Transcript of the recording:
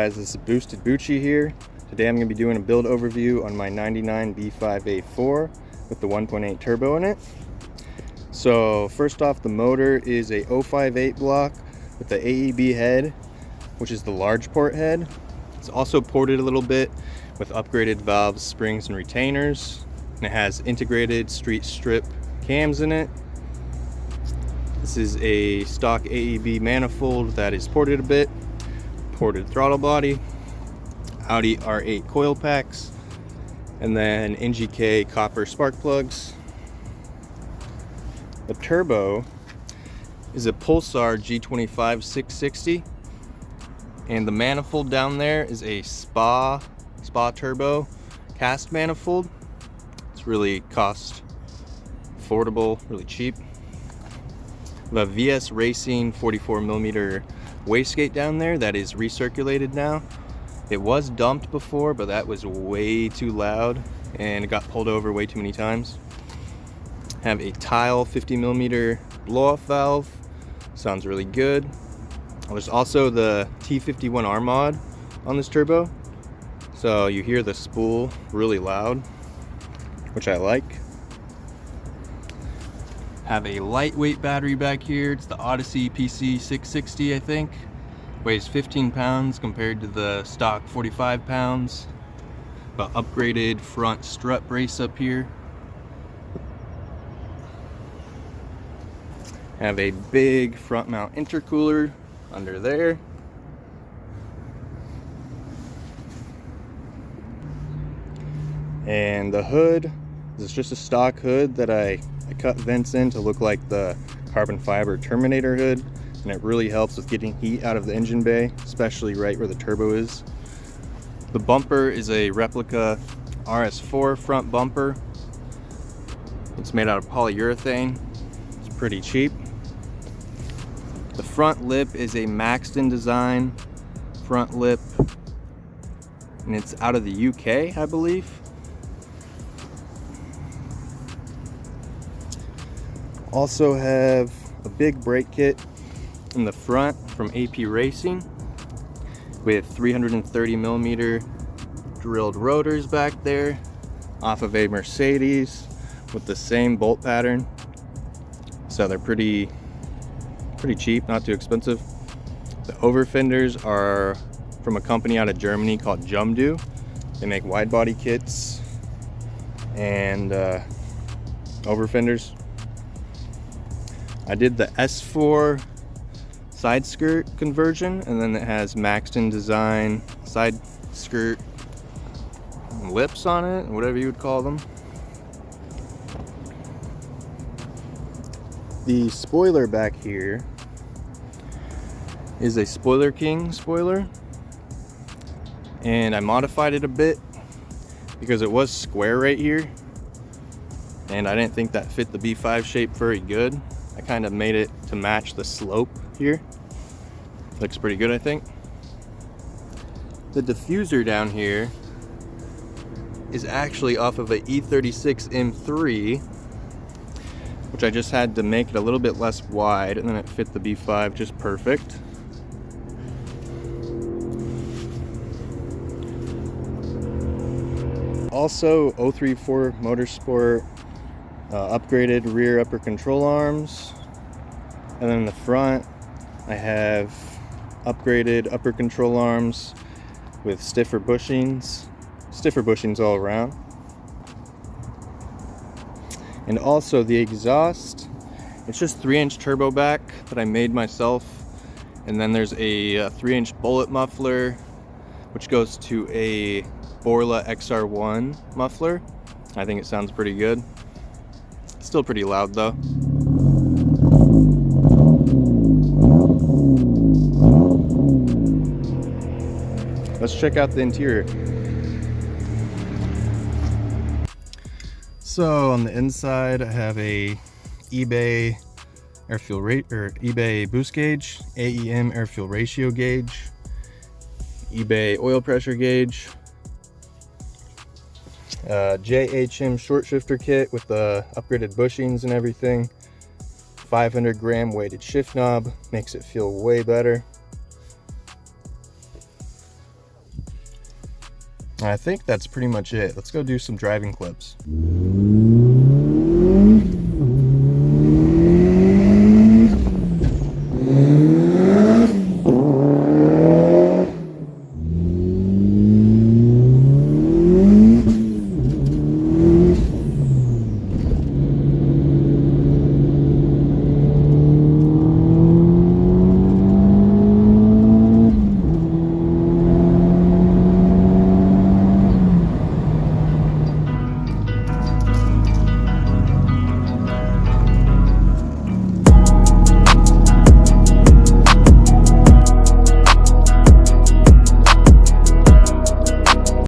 guys, this is Boosted Bucci here. Today I'm going to be doing a build overview on my 99 B5A4 with the 1.8 turbo in it. So first off, the motor is a 058 block with the AEB head, which is the large port head. It's also ported a little bit with upgraded valves, springs, and retainers. And it has integrated street strip cams in it. This is a stock AEB manifold that is ported a bit. Ported throttle body, Audi R8 coil packs, and then NGK copper spark plugs. The turbo is a Pulsar G25 660, and the manifold down there is a Spa turbo cast manifold. It's really cost affordable, really cheap. The VS Racing 44mm wastegate down there that is recirculated now. It was dumped before, but that was way too loud and it got pulled over way too many times. Have a Tile 50mm blow-off valve. Sounds really good. There's also the T51R mod on this turbo, so you hear the spool really loud, which I like. Have a lightweight battery back here. It's the Odyssey PC 660, I think. Weighs 15 pounds compared to the stock 45 pounds. But upgraded front strut brace up here. Have a big front mount intercooler under there. And the hood is just a stock hood that I cut vents in to look like the carbon fiber Terminator hood, and it really helps with getting heat out of the engine bay, especially right where the turbo is. The bumper is a replica RS4 front bumper. It's made out of polyurethane. It's pretty cheap. The front lip is a Maxton design front lip, and it's out of the UK, I believe. Also have a big brake kit in the front from AP Racing with 330mm drilled rotors back there off of a Mercedes with the same bolt pattern. So they're pretty cheap, not too expensive. The over fenders are from a company out of Germany called Jumdu. They make wide body kits and over fenders. I did the S4 side skirt conversion, and then it has Maxton design side skirt lips on it, whatever you would call them. The spoiler back here is a Spoiler King spoiler, and I modified it a bit because it was square right here, and I didn't think that fit the B5 shape very good. I kind of made it to match the slope here. Looks pretty good, I think. The diffuser down here is actually off of a E36 M3, which I just had to make it a little bit less wide, and then it fit the B5 just perfect. Also, 034 Motorsport upgraded rear upper control arms, and then in the front I have upgraded upper control arms with stiffer bushings all around. And also the exhaust, it's just 3-inch turbo back that I made myself, and then there's a 3-inch bullet muffler which goes to a Borla XR1 muffler. I think it sounds pretty good. Still pretty loud though. Let's check out the interior. So on the inside, I have a eBay eBay boost gauge, AEM air fuel ratio gauge, eBay oil pressure gauge, JHM short shifter kit with the upgraded bushings and everything, 500-gram weighted shift knob, makes it feel way better. I think that's pretty much it. Let's go do some driving clips.